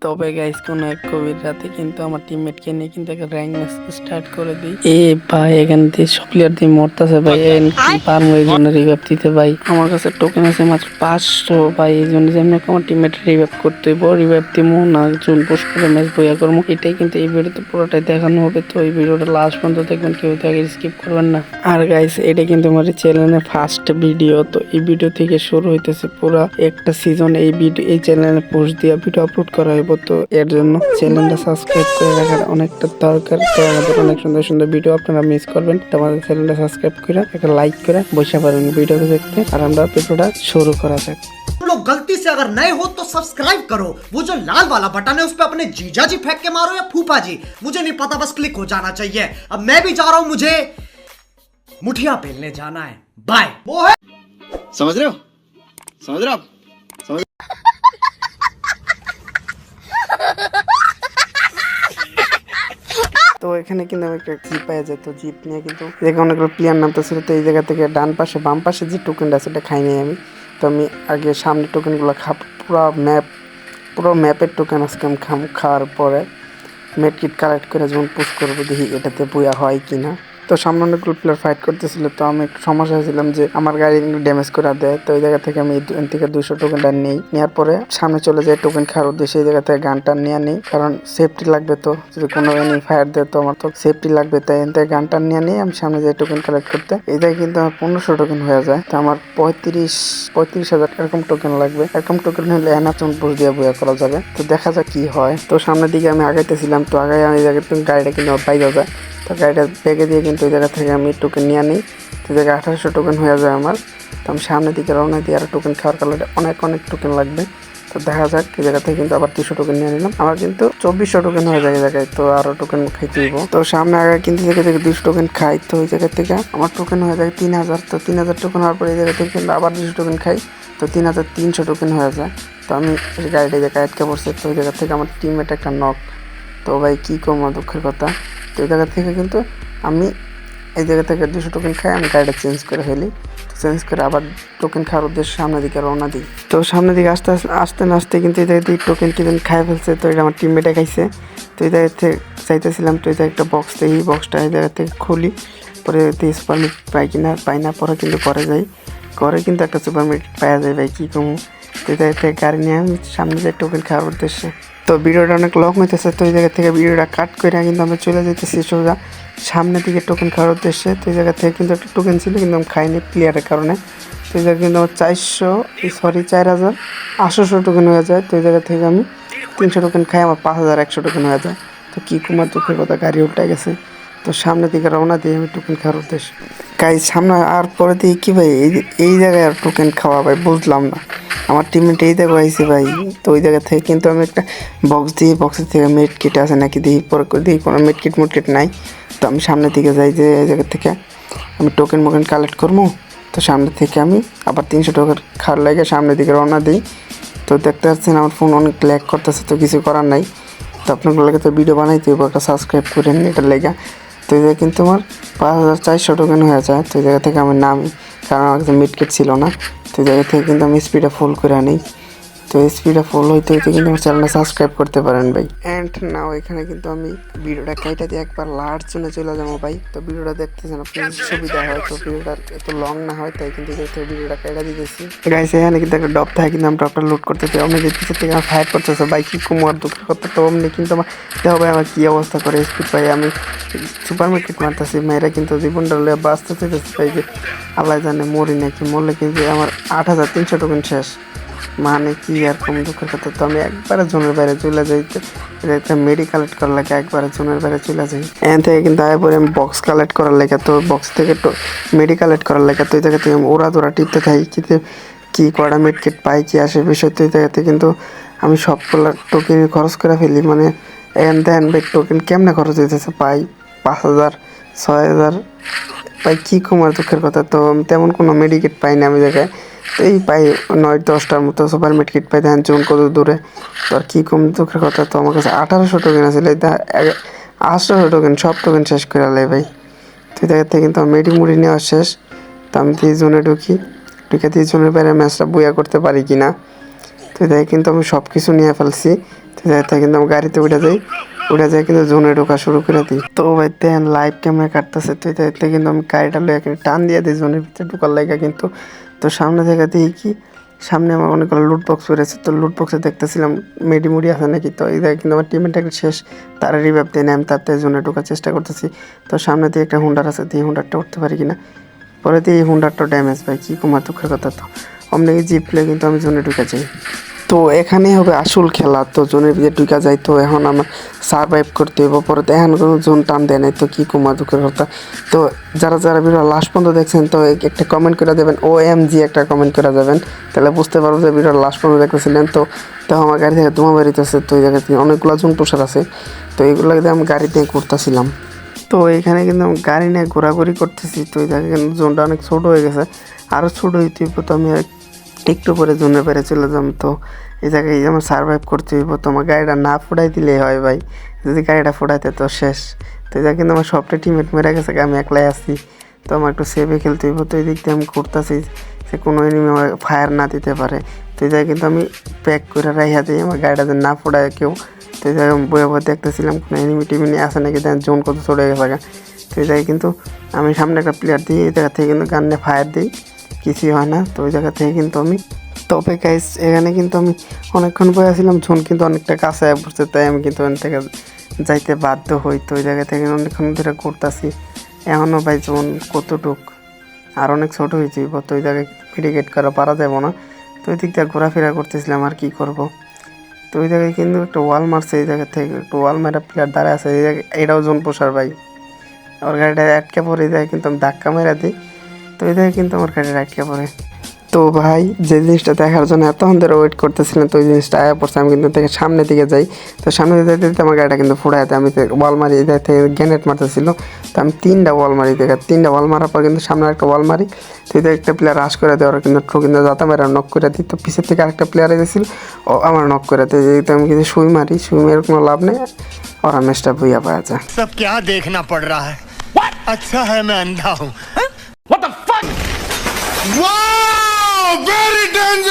তবে গাইস কোন এক গভীর রাতে কিন্তু আমার টিমমেটকে নিয়ে কিন্তু একটা র্যাঙ্ক ম্যাচ স্টার্ট করে দিই। ভাই এখান থেকে সব প্লেয়ার দিয়ে মরতেছে ভাই, পারবো এই জন্য রিভাইভ দিতে ভাই। আমার কাছে টোকেন আছে মাত্র 500 ভাই, এই জন্য যেমন আমার টিমমেট রিভাইভ করতে হইব। রিভাইভ দিমু না জুন পোস্ট করে ম্যাচ বইয়া করবো, এটাই কিন্তু এই ভিডিওতে পুরোটাই দেখানো হবে। তো এই ভিডিওটা লাস্ট পর্যন্ত দেখবেন, কেউ আগে স্কিপ করবেন না। আর গাইস এটা কিন্তু আমার চ্যানেলের ফার্স্ট ভিডিও, তো এই ভিডিও থেকে শুরু হইতেছে পুরো একটা সিজন। এই ভিডিও এই চ্যানেলে পোস্ট দিয়ে ভিডিও আপলোড করা হইব, তো এর জন্য চ্যানেলটা সাবস্ক্রাইব করে রাখার অনেকটা দরকার। তো আমাদের অনেক সুন্দর সুন্দর ভিডিও আপনারা মিস করবেন, তো আমাদের চ্যানেলটা সাবস্ক্রাইব করে একটা লাইক করে বসে পারেন ভিডিও দেখতে। আর আমরা ভিডিওটা শুরু করা যাক। तुम लोग गलती से अगर नए हो तो सब्सक्राइब करो, वो जो लाल वाला बटन है उस पर अपने जीजा जी फेंक के मारो या फूफा जी, मुझे नहीं पता, बस क्लिक हो जाना चाहिए। अब मैं भी जा रहा हूं, मुझे मुठिया पेलने जाना है। बाय। वो है, समझ रहे हो? समझ रहे हो आप? समझ তো এখানে কিন্তু আমি একটা জিপ পাওয়া যায়, তো জিপ নিয়ে কিন্তু এখানে অনেকগুলো প্লেয়ার নামতেছিল। তো এই জায়গা থেকে ডান পাশে বাম পাশে যে টোকেনটা সেটা খাই নাই আমি। তো আমি আগে সামনে টোকেনগুলো পুরো ম্যাপের টোকেন আজকে আমি খাওয়ার পরে মেড কিট কালেক্ট করে যখন পুশ করবো, দেখি এটাতে বইয়া হয় কিনা। তো সামনে অনেকগুলো প্লেয়ার ফাইট করতেছিল, তো আমি একটু সমস্যা হয়েছিলাম যে আমার গাড়ি ড্যামেজ করে দেয়। তো এই জায়গা থেকে আমি থেকে 200 টোকেনটা নেই, নেওয়ার পরে সামনে চলে যাই টোকেন খাওয়ার উদ্দেশ্যে। এই জায়গা থেকে গানটা নিয়ে নিই, কারণ সেফটি লাগবে। তো যদি কোনো এনিমি ফায়ার দেয় তো আমার তো সেফটি লাগবে, তাই এন থেকে গানটা নিয়ে নিই। আমি সামনে যাই টোকেন কালেক্ট করতে। এই জায়গায় কিন্তু আমার 1500 টোকেন হয়ে যায়, তো আমার 35,000 এরকম টোকেন লাগবে। এরকম টোকেন হলে এনাচন পুশ দিয়ে বইয়া করা যাবে। তো দেখা যাক কি হয়। তো সামনের দিকে আমি আগাইতেছিলাম, তো আগে আমি এই জায়গায় গাড়িটা কিন্তু পাইয়া যায়। তো গাড়িটা ব্যাগে দিয়ে কিন্তু ওই জায়গা থেকে আমি টোকেন নিয়ে নিই। তো জায়গায় 1800 টোকেন হয়ে যায় আমার। তো আমি সামনের দিকে রওনা দিয়ে আর টোকেন খাওয়ার কারণে অনেক টোকেন লাগবে। তো দেখা যাক, এই জায়গা থেকে কিন্তু আবার 200 টোকেন নিয়ে নিলাম। আমার কিন্তু 2400 টোকেন হয়ে যায় এই জায়গায়, তো আরো টোকেন খাইতে দিব। তো সামনে আগে কিন্তু থেকে 200 টোকেন খাই, তো ওই জায়গা থেকে আমার টোকেন হয়ে যায় 3000। তো 3000 টোকেন হওয়ার পরে এই জায়গা থেকে কিন্তু আবার 200 টোকেন খাই, তো 3300 টোকেন হয়ে যায়। তো আমি গাড়িটা জায়গায় আটকে পড়ছে, তো ওই জায়গা থেকে আমার টিমমেট একটা নক। তো ভাই কী করবো, দুঃখের কথা। তো এই জায়গা থেকে কিন্তু আমি এই জায়গা থেকে 200 টোকেন খাই, আমি গাড়িটা চেঞ্জ করে ফেলি। চেঞ্জ করে আবার টোকেন খাওয়ার উদ্দেশ্যে সামনের দিকে রওনা দিই। তো সামনের দিকে আসতে না আসতে কিন্তু এই জায়গা থেকে টোকেন খাই ফেলছে, তো এটা আমার টিমমেটে খাইছে। তো এই জায়গা থেকে চাইতেছিলাম, তো এই জায়গায় একটা বক্স থেকে এই বক্সটা এই জায়গা থেকে খুলি, পরে সুপার মিট পাই না, পরে কিন্তু করে যাই, করে কিন্তু একটা সুপার মিট পাওয়া যায় ভাই, কী কমু। তো এই জায়গা থেকে গাড়ি নিয়ে আমি সামনে যাই টোকেন খাওয়ার উদ্দেশ্যে। তো ভিডিওটা অনেক লং হইতেছে, তো এই জায়গা থেকে ভিডিওটা কাট করে কিন্তু আমরা চলে যেতেছি সোজা সামনের দিকে টোকেন খাওয়ার উদ্দেশ্যে। তো এই জায়গা থেকে কিন্তু একটা টোকেন ছিল, কিন্তু আমি খাইনি প্লেয়ারের কারণে। তো এই জায়গায় কিন্তু আমার 4800 টোকেন হয়ে যায়। তো এই জায়গা থেকে আমি 300 টোকেন খাই, আমার 5100 টোকেন হয়ে যায়। তো কী কুমার দুঃখের কথা, গাড়ি উল্টে গেছে। তো সামনের দিকে রওনা দিয়ে আমি টোকেন খাওয়ার উদ্দেশ্যে গাইজ সামনে। আর পরে দিয়ে কি ভাই এই জায়গায় আর টোকেন খাওয়া ভাই বুঝলাম না। আমার টিমমেট এই জায়গায় আইসে ভাই, তো ওই জায়গা থেকে কিন্তু আমি একটা বক্স দিই, বক্সের থেকে মেড কিট আছে নাকি দিই, পরে দিই কোনো মেড কিট নাই। তো আমি সামনের দিকে যাই, যে এই জায়গা থেকে আমি টোকেন কালেক্ট করবো। তো সামনে থেকে আমি আবার 300 টোকেন খাওয়ার লাগে সামনের দিকে রওনা দিই। তো দেখতে পাচ্ছেন আমার ফোন অনেক ল্যাগ করতেছে, তো কিছু করার নাই। তো আপনাদের লাগে তো ভিডিও বানাইতে হইব, একটা সাবস্ক্রাইব করেন এটার লেগা। তো এই জায়গায় কিন্তু আমার 5400 টোকেন হয়ে যায়। তো এই জায়গা থেকে আমি নামি, কারণ আমার কাছে মিড কিট ছিল না। তো এই জায়গা থেকে কিন্তু আমি স্পিডটা ফুল করে আনি। তো স্পিডটা ফুল হইতে কিন্তু আমার চ্যানেলটা সাবস্ক্রাইব করতে পারেন ভাই। অ্যান্ড নাও এখানে কিন্তু আমি ভিডিওটা কাইটা দিয়ে একবার লাস্ট জন্য চলে যাবো ভাই। তো ভিডিওটা দেখতেছেন আপনি, সুবিধা হয়, তো ভিডিওটা এত লং না হয়, তাই কিন্তু ভিডিওটা কাইটা দিতেছি গাইস। এখানে কিন্তু একটা ডপ থাকে, কিন্তু আমি ডপটা লুট করতেছি, অমনি দেখতেছি থেকে আমার ফায়ার করতেছে ভাই, কি কুমার দুঃখের কথা। তো অমনি কিন্তু আমার দেখো ভাই আমার কী অবস্থা করে স্পিড পাই, আমি সুপার মার্কেট মারতেছি, মেয়েরা কিন্তু জীবনটা বাঁচতে চাইতেছে ভাই, যে আল্লাহ জানে মরি নাকি, মরলে কিন্তু আমার 8300 টোকেন শেষ, মানে কি আর কম দুঃখের কথা। তো আমি একবারে জোনের বাইরে চলে যাইতে একটা মেডি কালেক্ট করার লাগে, একবারে জোনের বাইরে চলে যাই। এখান থেকে কিন্তু আয় পরে আমি বক্স কালেক্ট করার লাগে, তো বক্স থেকে মেডি কালেক্ট করার লাগে। তো এই জায়গা থেকে আমি ওরা টিপতে থাকি, কিন্তু কি কটা মেডকিট পাই কি আসে বিষয়। তো এই জায়গাতে কিন্তু আমি সবগুলো টোকেন খরচ করে ফেলি, মানে এখান থেকে টোকেন কেমনে খরচ হইতেছে, পাই 5000 6000 পাই, কী কুমার দুঃখের কথা। তো তেমন কোনো মেডিকেট পাই না আমি জায়গায়, তো এই পাই 9-10টার মতো সুপার মেডকিট পাই, ধ্যান চুন কত দূরে। তো আর কী কম দুঃখের কথা। তো আমার কাছে 1800 টোকেন আছে, 800 টোকেন সব টোকেন শেষ করে আলাই ভাই। তো এই জায়গার থেকে কিন্তু আমার মুড়ি নেওয়া শেষ। তো আমি 30 জনে ঢুকে 30 জনের বাইরে ম্যাচটা বইয়া করতে পারি কি না। তো তো দেখে কিন্তু আমি সব কিছু নিয়ে ফেলছি। তো দেখে কিন্তু আমি গাড়িতে উঠে যাই কিন্তু জোনে ঢোকা শুরু করে দিই। তো ভাই দেখেন লাইভ ক্যামেরা কাটতেছে, তো দেখতে কিন্তু আমি গাড়িটা লয়ে টান দিয়ে দিই জোনের ভিতরে ঢোকার লাগে কিন্তু। তো সামনে থেকে দেখি কি সামনে আমার অনেকগুলো লুট বক্স বেড়েছে, তো লুট বক্সে দেখতেছিলাম মুড়ি আছে নাকি। তো এই দেখে কিন্তু আমার টিমমেটটা শেষ, তারা রিভাইভ দিয়ে নেয়, আমি তার জোনে ঢোকার চেষ্টা করতেছি। তো সামনে দিয়ে একটা হুন্ডার আছে, দিয়ে হুন্ডারটা উঠতে পারি কিনা, পরে দিয়ে এই হুন্ডারটা ড্যামেজ ভাই, কী কুমার দুঃখের কথা। তো অমনি জিপ প্লে কিন্তু আমি জোনে ঢুকে যাই। তো এখানে হবে আসল খেলা, তো জোনের ভিতরে ঢুকা যায়। তো এখন আমার সারভাইভ করতে হইব, পরে তো এখন কোনো জোন টান দেয় নাই, তো কী কুমার দুঃখের কথা। তো যারা ভিডিও লাস্ট পর্যন্ত দেখছেন, তো একটা কমেন্ট করে দেবেন, OMG একটা কমেন্ট করে যাবেন, তাহলে বুঝতে পারবো যে ভিডিও লাস্ট পর্যন্ত দেখতেছিলেন। তো আমার গাড়ি থেকে তোমার বাড়িতেছে, তো এই জায়গা থেকে অনেকগুলো জোন পোষার আছে, তো এইগুলো আমি গাড়ি নিয়ে ঘুরতেছিলাম। তো এখানে কিন্তু আমি গাড়ি নিয়ে ঘোরাঘুরি করতেছি। তো এই জায়গায় কিন্তু জোনটা অনেক ছোটো হয়ে গেছে, আরও ছোটো হইতে হইব। তো আমি একটু পরে জোনের বাইরে চলে যাম। তো এই জায়গায় আমার সারভাইভ করতে হইব। তো আমার গাড়িটা না ফুটাই দিলেই হয় ভাই, যদি গাড়িটা ফুটাইতে তো শেষ। তো এই জায়গায় কিন্তু আমার সবটা টিমমেট মেরে গেছে, আমি একলাই আসছি। তো আমার একটু সেভে খেলতে হইব। তো এই দিক দিয়ে আমি ঘুরতেছি সে কোনো এনিমি আমার ফায়ার না দিতে পারে। তো এই জায়গায় কিন্তু আমি প্যাক করে রাইহা দিই আমার গাড়িটা যেন না ফুটায় কেউ। তো এই জায়গায় বয়ে দেখতেছিলাম কোনো এনিমি টিমিনি আসে নাকি, দেখেন জোন কত চলে গেছে। তো এই জায়গায় কিন্তু আমি সামনে একটা প্লেয়ার দিই, এই জায়গা থেকে কিন্তু গান নিয়ে ফায়ার দিই, কিছুই হয় না। তো ওই জায়গা থেকে কিন্তু আমি তবে গাইস এখানে কিন্তু আমি অনেকক্ষণ বয়ে আসছিলাম, জোন কিন্তু অনেকটা কাছে পড়ছে, তাই আমি কিন্তু ওখান থেকে যাইতে বাধ্য হই। তো ওই জায়গা থেকে অনেকক্ষণ ধরে ঘুরতেছি, এখনও ভাই জোন কতটুক আর অনেক ছোটো হয়েছি। তো ওই জায়গায় মিডিকেট করা পারা যাবো না। তো ওই দিক দিয়ে ঘোরাফেরা করতেছিলাম, আর কি করব। তো ওই জায়গায় কিন্তু একটা ওয়াল মারছে, এই জায়গা থেকে একটা ওয়াল মারা প্লেয়ার দাঁড়ায় আছে, এই জায়গায় এটাও জোন পোষার ভাই। আমার গাড়িটা আটকে পড়ে, এই জায়গায় কিন্তু আমি ধাক্কা মেরা দিই। তো এই জায়গায় কিন্তু আমার গাড়িটা আটকে পড়ে। তো ভাই যে জিনিসটা দেখার জন্য এতক্ষণ ধরে ওয়েট করতেছিলেন, তো ওই জিনিসটা আয়া পড়ছে। আমি কিন্তু থেকে সামনের দিকে যাই, তো সামনে দিতে দিতে আমার গাড়িটা কিন্তু ফুটাইতে আমি ওয়াল মারি, এই জায়গা থেকে গ্যানেট মারতেছিল। তো আমি 3টা ওয়াল মারি, দেখা 3টা ওয়াল মারার পর কিন্তু সামনে একটা ওয়াল মারি। তো এই একটা প্লেয়ার রাশ করে দেয়, ওরা কিন্তু যাতা মেরা নক করে দিই। তো পিছের থেকে আরেকটা প্লেয়ার এসেছিল, ও আমার নক করে দেয়। যেহেতু আমি কিন্তু সুই মারি, সুই মেয়ের কোনো লাভ নেই, ওরা ম্যাচটা বইয়া পাওয়া যায়। सब क्या देखना पड़ रहा है? अच्छा है मैं अंधा हूँ। What the fuck? Wow! Very dangerous!